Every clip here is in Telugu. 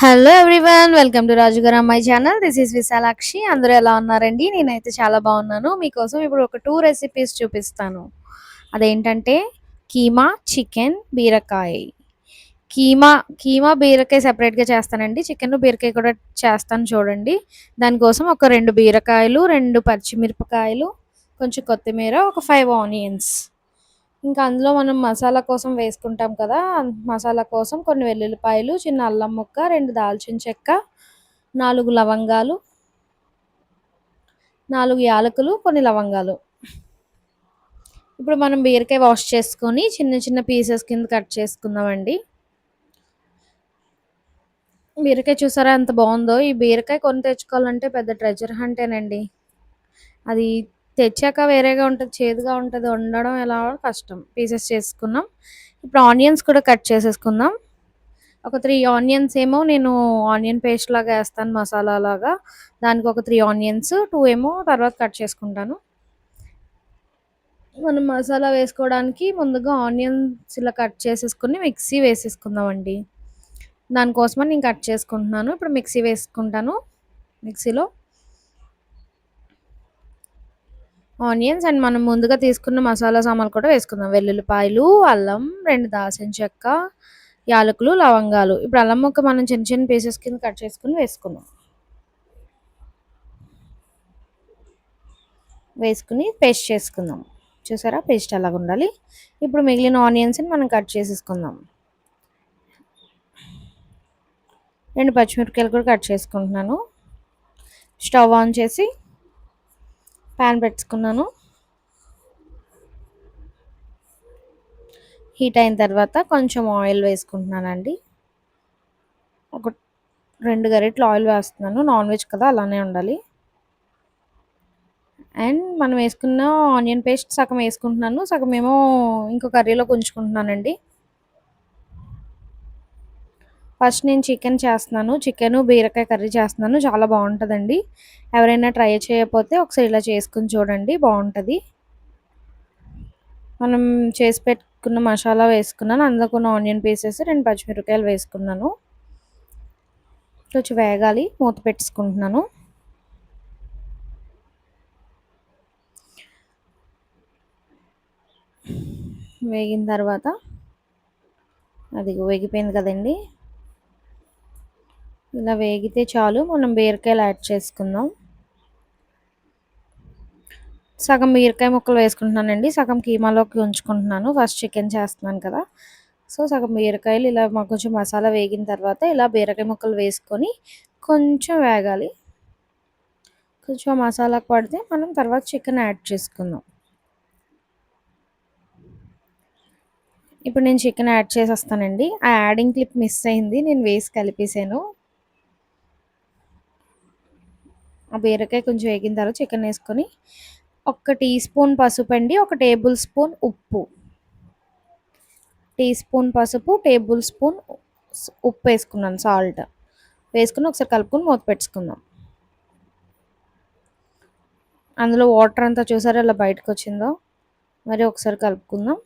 హలో ఎవ్రీవన్, వెల్కమ్ టు రాజుగారు అమ్మాయి ఛానల్. This is Vishalakshi. అందరూ ఎలా ఉన్నారండి? నేనైతే చాలా బాగున్నాను. మీకోసం ఇప్పుడు ఒక టూ రెసిపీస్ చూపిస్తాను. అదేంటంటే కీమా చికెన్ బీరకాయ. కీమా కీమా బీరకాయ సెపరేట్గా చేస్తానండి. చికెన్ బీరకాయ కూడా చేస్తాను చూడండి. దానికోసం ఒక 2 బీరకాయలు, 2 పచ్చిమిరపకాయలు, కొంచెం కొత్తిమీర, ఒక 5 ఆనియన్స్. ఇంకా అందులో మనం మసాలా కోసం వేసుకుంటాం కదా! మసాలా కోసం కొన్ని వెల్లుల్లిపాయలు, చిన్న అల్లం ముక్క, 2 దాల్చిన చెక్క, 4 లవంగాలు, 4 యాలకులు, కొన్ని లవంగాలు. ఇప్పుడు మనం బీరకాయ వాష్ చేసుకొని చిన్న చిన్న పీసెస్ కింద కట్ చేసుకుందామండి. బీరకాయ చూసారా ఎంత బాగుందో! ఈ బీరకాయ కొని తెచ్చుకోవాలంటే పెద్ద ట్రెజర్ హంటేనండి. అది తెచ్చాక వేరేగా ఉంటది. చేదుగా ఉంటది. వండడం ఎలా కష్టం. పీసెస్ చేసుకున్నాం. ఇప్పుడు ఆనియన్స్ కూడా కట్ చేసేసుకుందాం. ఒక 3 ఆనియన్స్ ఏమో నేను ఆనియన్ పేస్ట్ లాగా ఏస్తాను మసాలా లాగా. దానికి ఒక 3 ఆనియన్స్, 2 ఏమో తర్వాత కట్ చేసుకుంటాను. మనం మసాలా వేసుకోవడానికి ముందుగా ఆనియన్స్ ఇలా కట్ చేసేసుకొని మిక్సీ వేసేసుకుందామండి. దానికోసమని నేను కట్ చేసుకుంటున్నాను. ఇప్పుడు మిక్సీ వేసుకుంటాను. మిక్సీలో ఆనియన్స్ అండ్ మనం ముందుగా తీసుకున్న మసాలా సామాన్లు కూడా వేసుకుందాం. వెల్లుల్లిపాయలు, అల్లం, 2 దాల్చిన చెక్క, యాలకులు, లవంగాలు. ఇప్పుడు అల్లం ముక్క మనం చిన్న చిన్న పీసెస్ కింద కట్ చేసుకొని వేసుకుందాం. వేసుకుని పేస్ట్ చేసుకుందాం. చూసారా పేస్ట్ అలాగ ఉండాలి. ఇప్పుడు మిగిలిన ఆనియన్స్ని మనం కట్ చేసేసుకుందాం. 2 పచ్చిమిరపకాయలు కూడా కట్ చేసుకుంటున్నాను. స్టవ్ ఆన్ చేసి ప్యాన్ పెట్టుకున్నాను. హీట్ అయిన తర్వాత కొంచెం ఆయిల్ వేసుకుంటున్నానండి. ఒక 2 గరిటెలు ఆయిల్ వేస్తున్నాను. నాన్ వెజ్ కదా, అలానే ఉండాలి. అండ్ మనం వేసుకున్న ఆనియన్ పేస్ట్ సగం వేసుకుంటున్నాను. సగం ఏమో ఇంకో కర్రీలోకి ఉంచుకుంటున్నానండి. ఫస్ట్ నేను చికెన్ చేస్తున్నాను. చికెను బీరకాయ కర్రీ చేస్తున్నాను. చాలా బాగుంటుందండి. ఎవరైనా ట్రై చేయకపోతే ఒకసారి ఇలా చేసుకుని చూడండి, బాగుంటుంది. మనం చేసి పెట్టుకున్న మసాలా వేసుకున్నాను. అందులో కొన్ని ఆనియన్ పీసెస్, 2 పచ్చిమిరపకాయలు వేసుకున్నాను. కొంచెం వేగాలి. మూత పెట్టుకుంటున్నాను. వేగిన తర్వాత అది వేగిపోయింది కదండి. ఇలా వేగితే చాలు. మనం బీరకాయలు యాడ్ చేసుకుందాం. సగం బీరకాయ ముక్కలు వేసుకుంటున్నానండి. సగం కీమాలోకి ఉంచుకుంటున్నాను. ఫస్ట్ చికెన్ చేస్తున్నాను కదా, సో సగం బీరకాయలు ఇలా కొంచెం మసాలా వేగిన తర్వాత ఇలా బీరకాయ ముక్కలు వేసుకొని కొంచెం వేగాలి. కొంచెం మసాలా పడితే మనం తర్వాత చికెన్ యాడ్ చేసుకుందాం. ఇప్పుడు నేను చికెన్ యాడ్ చేసేస్తానండి. ఆ యాడింగ్ క్లిప్ మిస్ అయింది. నేను వేసి కలిపేసాను. ఆ బీరకాయ కొంచెం వేగిన తర్వాత చికెన్ వేసుకొని 1 టీ స్పూన్ పసుపు అండి, 1 టేబుల్ స్పూన్ ఉప్పు, టీ స్పూన్ పసుపు, టేబుల్ స్పూన్ ఉప్పు వేసుకున్నాను, సాల్ట్ వేసుకుని ఒకసారి కలుపుకొని మూత పెట్టుకుందాం. అందులో వాటర్ అంతా చూసారా ఇలా బయటకు వచ్చిందో, మరి ఒకసారి కలుపుకుందాం.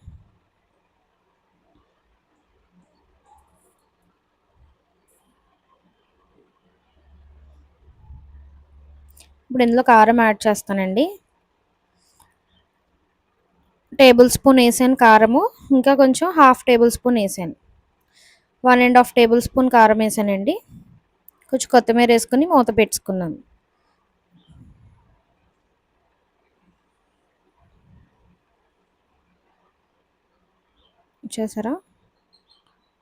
ఇప్పుడు ఇందులో కారం యాడ్ చేస్తానండి. టేబుల్ స్పూన్ వేసాను కారము, ఇంకా కొంచెం 1/2 టేబుల్ స్పూన్ వేసాను. 1.5 టేబుల్ స్పూన్ కారం వేసానండి. కొంచెం కొత్తిమీర వేసుకుని మూత పెట్టుకున్నాను. చూసారా,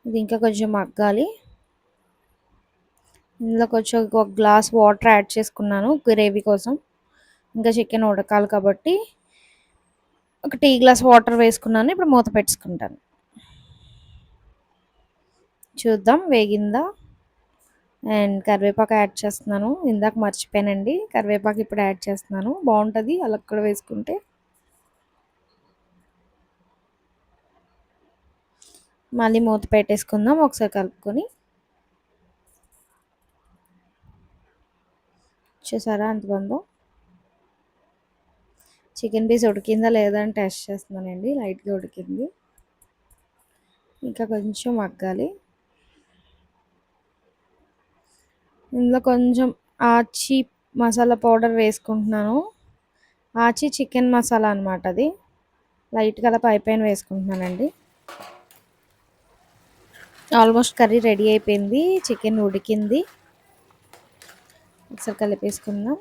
ఇది ఇంకా కొంచెం మగ్గాలి. ఇందులో కొంచెం 1 గ్లాస్ వాటర్ యాడ్ చేసుకున్నాను గ్రేవీ కోసం. ఇంకా చికెన్ ఉడకాలి కాబట్టి 1 టీ గ్లాస్ వాటర్ వేసుకున్నాను. ఇప్పుడు మూత పెట్టుకుంటాను. చూద్దాం వేగిందా. అండ్ కరివేపాకు యాడ్ చేస్తున్నాను. ఇందాక మర్చిపోయానండి, కరివేపాకు ఇప్పుడు యాడ్ చేస్తున్నాను. బాగుంటుంది అలా కూడా వేసుకుంటే. మళ్ళీ మూత పెట్టేసుకుందాం ఒకసారి కలుపుకొని. చూసారా ఎంత బాగుందో. చికెన్ పీస్ ఉడికిందా లేదా అని టెస్ట్ చేస్తున్నానండి. లైట్గా ఉడికింది, ఇంకా కొంచెం మగ్గాలి. ఇందులో కొంచెం ఆచి మసాలా పౌడర్ వేసుకుంటున్నాను. ఆచి చికెన్ మసాలా అనమాట అది. లైట్‌గా అలా పైపైన వేసుకుంటున్నానండి. ఆల్మోస్ట్ కర్రీ రెడీ అయిపోయింది. చికెన్ ఉడికింది. ఒకసారి కలిపేసుకుందాం.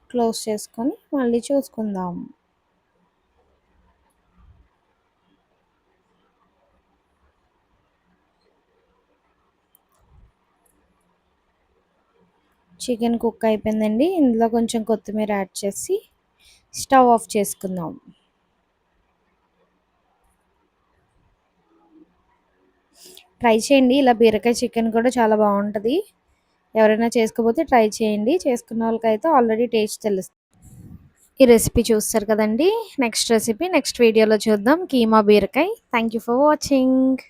క్లోజ్ చేసుకొని మళ్ళీ చూసుకుందాం. చికెన్ కుక్ అయిపోయిందండి. ఇందులో కొంచెం కొత్తిమీర యాడ్ చేసి స్టవ్ ఆఫ్ చేసుకుందాం. ట్రై చేయండి. ఇలా బీరకాయ చికెన్ కూడా చాలా బాగుంటుంది. ఎవరైనా చేసుకోకపోతే ట్రై చేయండి. చేసుకున్న వాళ్ళకైతే ఆల్రెడీ టేస్ట్ తెలుస్తుంది. ఈ రెసిపీ చూస్తారు కదండి. నెక్స్ట్ రెసిపీ నెక్స్ట్ వీడియోలో చూద్దాం. కీమా బీరకాయ. Thank you for watching.